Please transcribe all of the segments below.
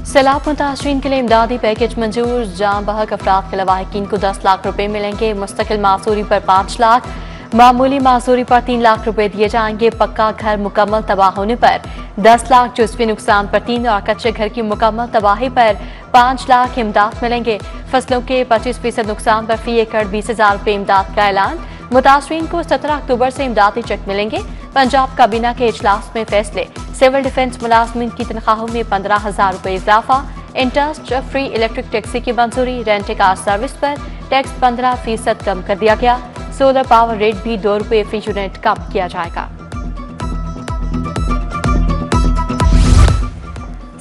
सैलाब मुतासरीन के लिए इमदादी पैकेज मंजूर। जाम बहक अफराद के लवाहिकीन को 10 लाख रुपए मिलेंगे। मुस्तकिल मासूरी पर 5 लाख, मामूली मासूरी पर 3 लाख रुपए दिए जाएंगे। पक्का घर मुकम्मल तबाह होने पर 10 लाख, जुज़वी नुकसान पर 3 और कच्चे घर की मुकम्मल तबाही पर 5 लाख इमदाद मिलेंगे। फसलों के 25% नुकसान पर फी एकड़ 20,000 रुपए इमदाद का ऐलान। मुतासरीन को 17 अक्टूबर से इमदादी चेक मिलेंगे। पंजाब काबीना के इजलास में फैसले। सिविल डिफेंस मुलाजमीन की तनख्वाहों में 15,000 रुपए इजाफा। इंटरेस्ट फ्री इलेक्ट्रिक टैक्सी की मंजूरी। रेंट कार सर्विस पर टैक्स 15% कम कर दिया गया। सोलर पावर रेट भी 2 रुपए फी यूनिट कम किया जाएगा।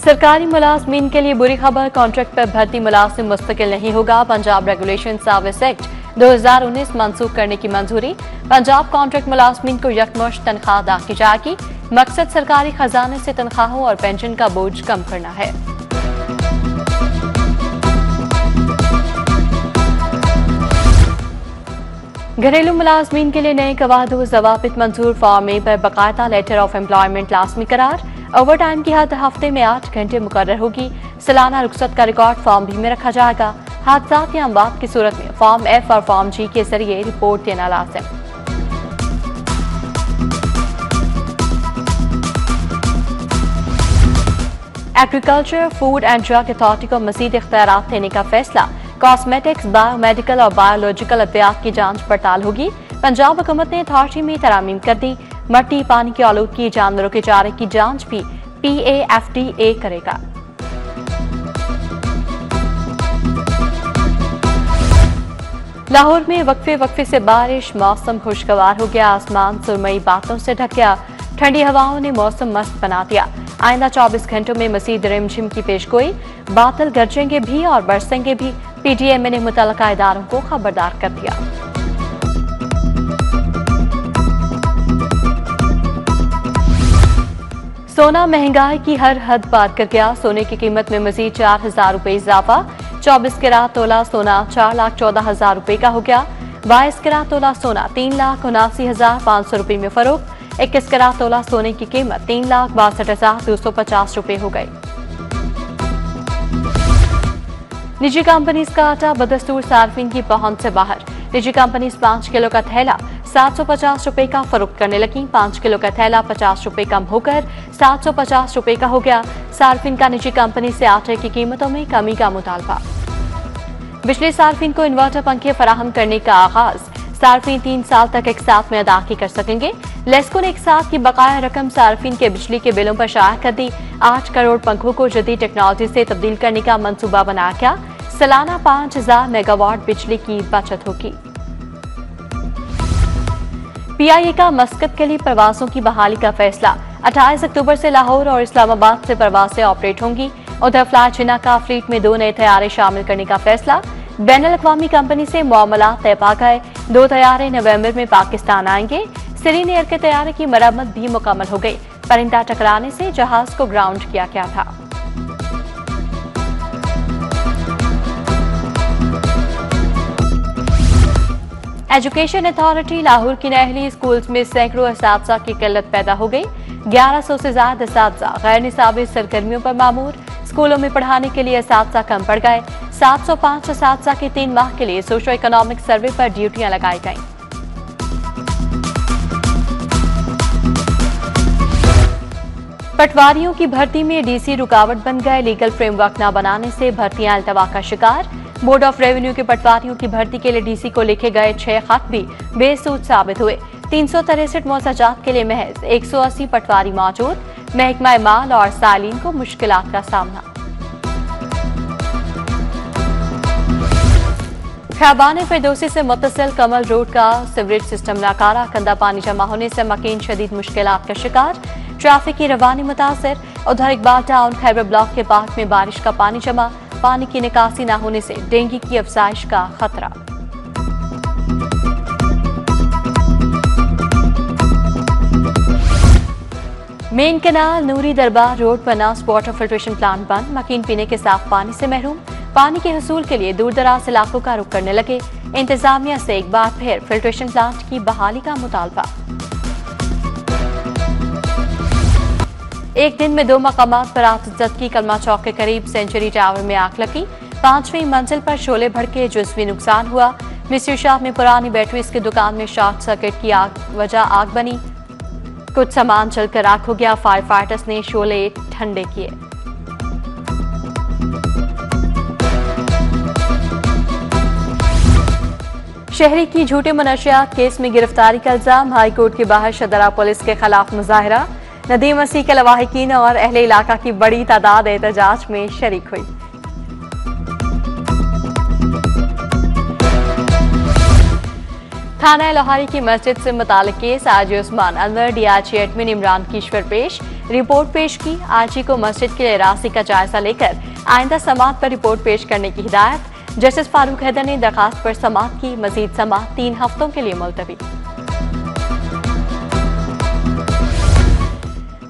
सरकारी मुलाजमीन के लिए बुरी खबर, कॉन्ट्रैक्ट पर भर्ती मुलाजिम मुस्तकिल नहीं होगा। पंजाब रेगुलेशन सर्विस एक्ट 2019 मनसूख करने की मंजूरी। पंजाब कॉन्ट्रैक्ट मुलाजमीन को यकमुश्त तनख्वाह अदा की जाएगी। मकसद सरकारी खजाने से तनख्वाहों और पेंशन का बोझ कम करना है। घरेलू मुलाजमीन के लिए नए कवायद व ज़वाबित मंजूर। फॉर्म ए पर बाकायदा लेटर ऑफ एम्प्लॉयमेंट लाजमी करार। ओवर टाइम की हद हफ्ते में 8 घंटे मुकर्रर होगी। सालाना रुखसत का रिकॉर्ड फॉर्म बी में रखा जाएगा। हादसात या अमवात की सूरत में फॉर्म एफ और फॉर्म जी के जरिए रिपोर्ट देना लाजिम। Agriculture, food and drug authority को मजीद इख्तियारात देने का फैसला। कॉस्मेटिक्स, बायोमेडिकल और बायोलॉजिकल अद्वियात की जांच पड़ताल होगी। पंजाब हुकूमत ने अथॉरिटी में तरामीम कर दी। मट्टी, पानी की आलूदगी, जानवरों के चारे की जांच भी PAFDA करेगा। लाहौर में वक्फे से बारिश, मौसम खुशगवार हो गया। आसमान सुरमई बादलों से ढक गया। ठंडी हवाओं ने मौसम मस्त बना दिया। आइंदा 24 घंटों में मजीद रिमझिम की पेशगोई। बादल गरजेंगे भी और बरसेंगे भी। PTM ने मुतल्लिका इदारों को खबरदार कर दिया। सोना महंगाई की हर हद पार कर गया। सोने की कीमत में मजीद 4,000 रुपए इजाफा। 24 कैरात तोला सोना 4,14,000 रुपए का हो गया। 22 कैरात तोला सोना 3,79,500 रुपए में फरोख्त। 21 कैरात तोला सोने की कीमत 3,62,250 रुपए हो गई। निजी कंपनीज का आटा बदस्तूर सार्फिन की पहुंच से बाहर। निजी कंपनीज 5 किलो का थैला 750 रुपए का फरोख्त करने लगी। 5 किलो का थैला 50 रुपए कम होकर 750 रुपए का हो गया। सार्फिन का निजी कंपनी से आटे की कीमतों में कमी का मुतालबा। बिजली सार्फिन को इन्वर्टर पंखे फराहम करने का आगाज। सार्फिन 3 साल तक एक साथ में अदा कर सकेंगे। लेस्को ने एक साथ की बकाया रकम सार्फिन के बिजली के बिलों पर शाया कर दी। 8 करोड़ पंखों को जदीद टेक्नोलॉजी से तब्दील करने का मंसूबा बनाया गया। सालाना 5,000 मेगावाट बिजली की बचत होगी। PIA का मस्कत के लिए परवाजों की बहाली का फैसला। 28 अक्टूबर से लाहौर और इस्लामाबाद से परवाजें ऑपरेट होंगी। उधर फ्लाई जिन्ना का फ्लीट में 2 नए तैयारे शामिल करने का फैसला। बैनुल-अक़वामी कंपनी से मामला तय पा गए। 2 तैयारे नवंबर में पाकिस्तान आएंगे। सिरीन एयर के तैयारे की मरम्मत भी मुकम्मल हो गई। परिंदा टकराने से जहाज को ग्राउंड किया गया था। एजुकेशन अथॉरिटी लाहौर की नहली स्कूल्स में सैकड़ों असातिज़ा की किल्लत पैदा हो गई। 1100 से ज्यादा असातिज़ा गैर निसाबी सरगर्मियों पर मामूर। स्कूलों में पढ़ाने के लिए असातिज़ा कम पड़ गए। 705 असातिज़ा के 3 माह के लिए सोशो इकोनॉमिक सर्वे पर ड्यूटियां लगाई गईं। पटवारियों की भर्ती में DC रुकावट बन गए। लीगल फ्रेमवर्क न बनाने से भर्तियां अल्तवा का शिकार। बोर्ड ऑफ रेवेन्यू के पटवारियों की भर्ती के लिए DC को लिखे गए 6 खत भी बेसूद साबित हुए। 363 मुआवजात के लिए महज 180 पटवारी मौजूद। महकमा माल और सालीन को मुश्किलात का सामना। खैबान फिरदौसी से मुत्तसिल कमल रोड का सीवरेज सिस्टम नाकारा। गंदा पानी जमा होने से मकीन शदीद मुश्किलात का शिकार। ट्रैफिक की रवानी मुतासर। उधर इकबाल टाउन खैबर ब्लॉक के पार्क में बारिश का पानी जमा। पानी की निकासी न होने से डेंगू की अफजाइश का खतरा। मेन कैनाल नूरी दरबार रोड पर नास वाटर फिल्ट्रेशन प्लांट बंद। मकीन पीने के साफ पानी से महरूम। पानी के हसूल के लिए दूर दराज इलाकों का रुख करने लगे। इंतजामिया से एक बार फिर फिल्ट्रेशन प्लांट की बहाली का मुतालबा। एक दिन में 2 मकामात पर आतिशबाजी की। कलमा चौक के करीब सेंचुरी टावर में आग लगी। 5वीं मंजिल पर शोले भड़के, जुज़वी नुकसान हुआ। मिस्त्री शॉप में पुरानी बैटरीज की दुकान में शॉर्ट सर्किट की वजह आग बनी। कुछ सामान जलकर राख हो गया। फायर फाइटर्स ने शोले ठंडे किए। शहरी की झूठे मनशियात केस में गिरफ्तारी का इल्जाम। हाईकोर्ट के बाहर शदरा पुलिस के खिलाफ मुजाहरा। नदीम मसीह के लवाहिकीन और अहले इलाका की बड़ी तादाद एहतजाज में शरीक हुई। थाना लोहारी की मस्जिद से मुतालिक केस। आजी उस्मान अनवर डीआईजी एडमिन इमरान कीश्वर पेश रिपोर्ट पेश की। आजी को मस्जिद के रास्ते का जायजा लेकर आइंदा समाअत पर रिपोर्ट पेश करने की हिदायत। जस्टिस फारूक हैदर ने दरखास्त पर समाअत की। मजीद समाअत 3 हफ्तों के लिए मुलतवी।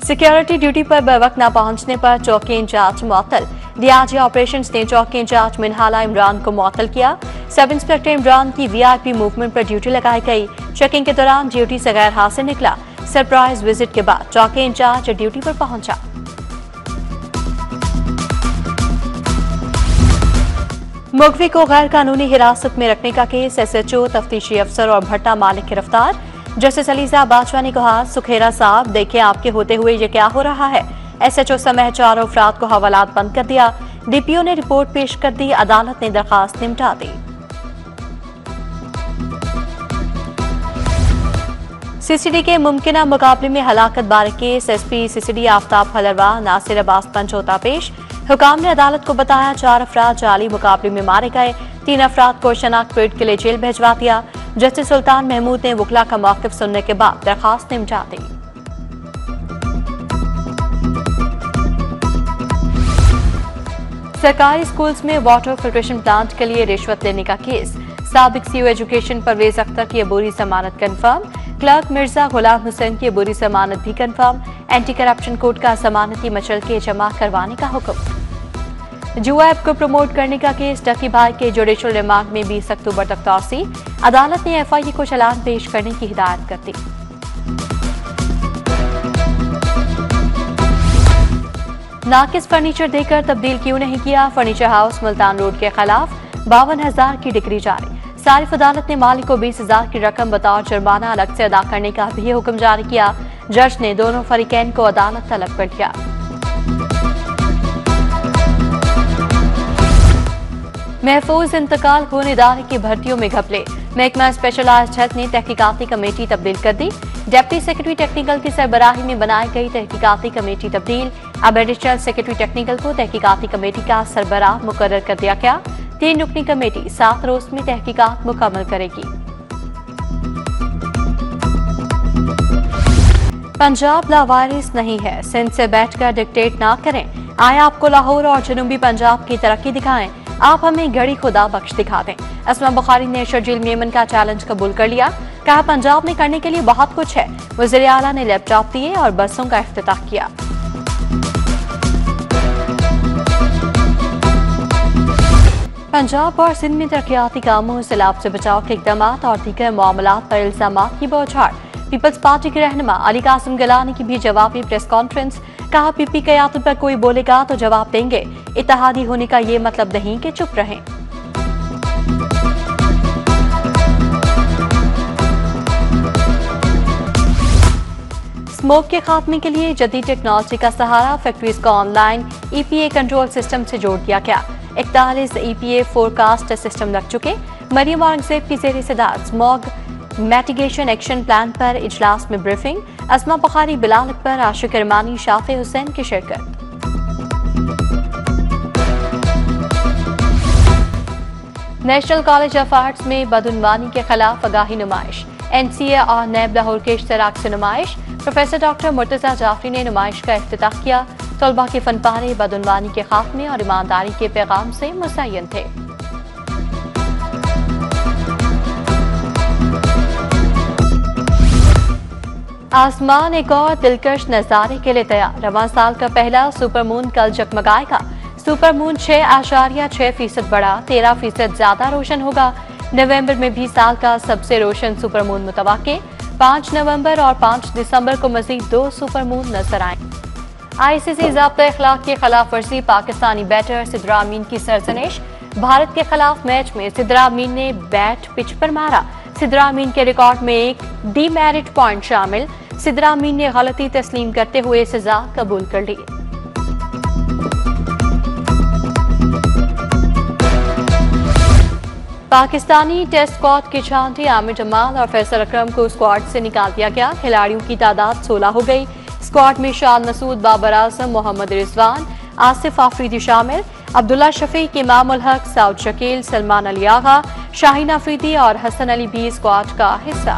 सिक्योरिटी ड्यूटी पर बवक्त न पहुंचने पर चौकी इंचार्ज मुअत्तल। डीआईजी ऑपरेशंस ने चौकी इंचार्ज मिनहाला इमरान को मुअत्तल किया। सब इंस्पेक्टर इमरान की वीआईपी मूवमेंट पर ड्यूटी लगाई गई। चेकिंग के दौरान ड्यूटी से गैर हाजिर निकला। सरप्राइज विजिट के बाद चौकी इंचार्ज ड्यूटी पर पहुंचा। मुगवी को गैर कानूनी हिरासत में रखने का केस। एसएचओ, तफ्तीशी अफसर और भट्टा मालिक गिरफ्तार। जस्टिस अलीजा बाजवा ने कहा, सुखेरा साहब देखिए आपके होते हुए ये क्या हो रहा है। एसएचओ समेत 4 अफराद को हवालात बंद कर दिया। डीपीओ ने रिपोर्ट पेश कर दी। अदालत ने दरखास्त निपटा दी। सीसीडी के मुमकिना मुकाबले में हलाकत बारे केस। एसपी सीसीडी आफ्ताब हलरवा, नासिर अब्बास पंच होता पेश। हुकाम ने अदालत को बताया 4 अफराद जाली मुकाबले में मारे गए। 3 अफराद को शनाख्त परेड के लिए जेल भिजवा दिया। जस्टिस सुल्तान महमूद ने वकला का मौक़िफ़ सुनने के बाद दरखास्त निपटा दी। सरकारी स्कूल्स में वाटर फिल्ट्रेशन प्लांट के लिए रिश्वत लेने का केस। साबिक सीओ एजुकेशन परवेज अख्तर की अबूरी जमानत कंफर्म। क्लर्क मिर्जा गुलाम हुसैन की अबूरी जमानत भी कंफर्म। एंटी करप्शन कोर्ट का जमानती मचल के जमा करवाने का हुक्म। जुआ ऐप को प्रमोट करने का केस। डकी भाई के जुडिशल रिमांड में 20 अक्टूबर तक तौसी। अदालत ने एफआईए को चालान पेश करने की हिदायत कर दी। नाकिस फर्नीचर देकर तब्दील क्यों नहीं किया। फर्नीचर हाउस मुल्तान रोड के खिलाफ 52,000 की डिक्री जारी। सारिफ अदालत ने मालिक को 20,000 की रकम बतौर जुर्माना अलग से अदा करने का भी हुक्म जारी किया। जज ने दोनों फरीकैन को अदालत तलब कर दिया। महफूज इंतकाल खून इदारे की भर्तियों में घपले। महकमा स्पेशलाइज्ड हेल्थ ने तहकीकाती कमेटी तब्दील कर दी। डिप्टी सेक्रेटरी टेक्निकल की सरबराही में बनाई गई तहकीकाती कमेटी तब्दील। अब एडिशनल सेक्रेटरी टेक्निकल को तहकीकाती कमेटी का सरबराह मुकर्रर कर दिया गया। 3 रुकनी कमेटी 7 रोज में तहकीकात मुकम्मल करेगी। पंजाब लावारिस नहीं है, सिंध से बैठकर डिक्टेट ना करें। आए आपको लाहौर और जनूबी पंजाब की तरक्की दिखाएं। आप हमें घड़ी खुदा बख्श दिखा दें। अस्मा बुखारी ने शर्जील मेमन का चैलेंज कबूल कर लिया। कहा पंजाब में करने के लिए बहुत कुछ है। वज़ीर आला ने लैपटॉप दिए और बसों का इफ्तिताह किया। पंजाब और सिंध में तरक्याती कामों, सैलाब से बचाव के इकदाम और दीगर मामलात पर इल्जामात की बौछार। पीपल्स पार्टी के रहनुमा अली कासिम गलानी की भी जवाबी प्रेस कॉन्फ्रेंस। कहा पीपी क़यादत पर कोई बोलेगा तो जवाब देंगे। इत्तेहादी होने का ये मतलब नहीं कि चुप रहें। स्मोक के खात्मे के लिए जदीद टेक्नोलॉजी का सहारा। फैक्ट्रीज को ऑनलाइन ईपीए कंट्रोल सिस्टम से जोड़ दिया गया। 41 ईपीए फोरकास्ट सिस्टम लग चुके। मरियम औरंगजेब की ज़ेर सदारत स्मॉग मैटिगेशन एक्शन प्लान पर इजलास में ब्रीफिंग। अस्मा बुखारी, बिलाल अकबर, आशिक अरमानी, शाफे हुसैन की शिरकत। नेशनल कॉलेज ऑफ आर्ट्स में बदउनवानी के खिलाफ आगाही नुमाइश। एनसीए और नैब लाहौर के इश्तराक से नुमाइश। प्रोफेसर डॉक्टर मुर्तजा जाफरी ने नुमाइश का इफ्तिताह किया। तलबा के फनपारे बदउनवानी के खात्मे और ईमानदारी के पैगाम से मुज़य्यन थे। आसमान एक और दिलकश नजारे के लिए तैयार। रवां साल का पहला सुपरमून कल जगमगाएगा। सुपरमून 6.6% बढ़ा, 13% ज्यादा रोशन होगा। नवंबर में भी साल का सबसे रोशन सुपरमून मुतवक्के। 5 नवंबर और 5 दिसंबर को मजीद 2 सुपरमून नजर आएंगे। ICC ज़ाब्ता अखलाक की खिलाफ वर्जी, पाकिस्तानी बैटर सिद्रा अमीन की सरजनिश। भारत के खिलाफ मैच में सिद्रा अमीन ने बैट पिच पर मारा। सिद्रा अमीन के रिकॉर्ड में एक डीमेरिट पॉइंट शामिल। सिद्रा अमीन ने गलती तस्लीम करते हुए सजा कबूल कर ली। पाकिस्तानी टेस्ट स्क्वाड के छांटे आमिर जमाल और फैसल अकरम को स्क्वाड से निकाल दिया गया। खिलाड़ियों की तादाद 16 हो गई। स्क्वाड में शान मसूद, बाबर आजम, मोहम्मद रिजवान, आसिफ आफरीदी शामिल। अब्दुल्ला शफीक, इमाम उल हक, साउद शकील, सलमान अली आगा, शाहीन अफरीदी और हसन अली भी स्क्वाड का हिस्सा।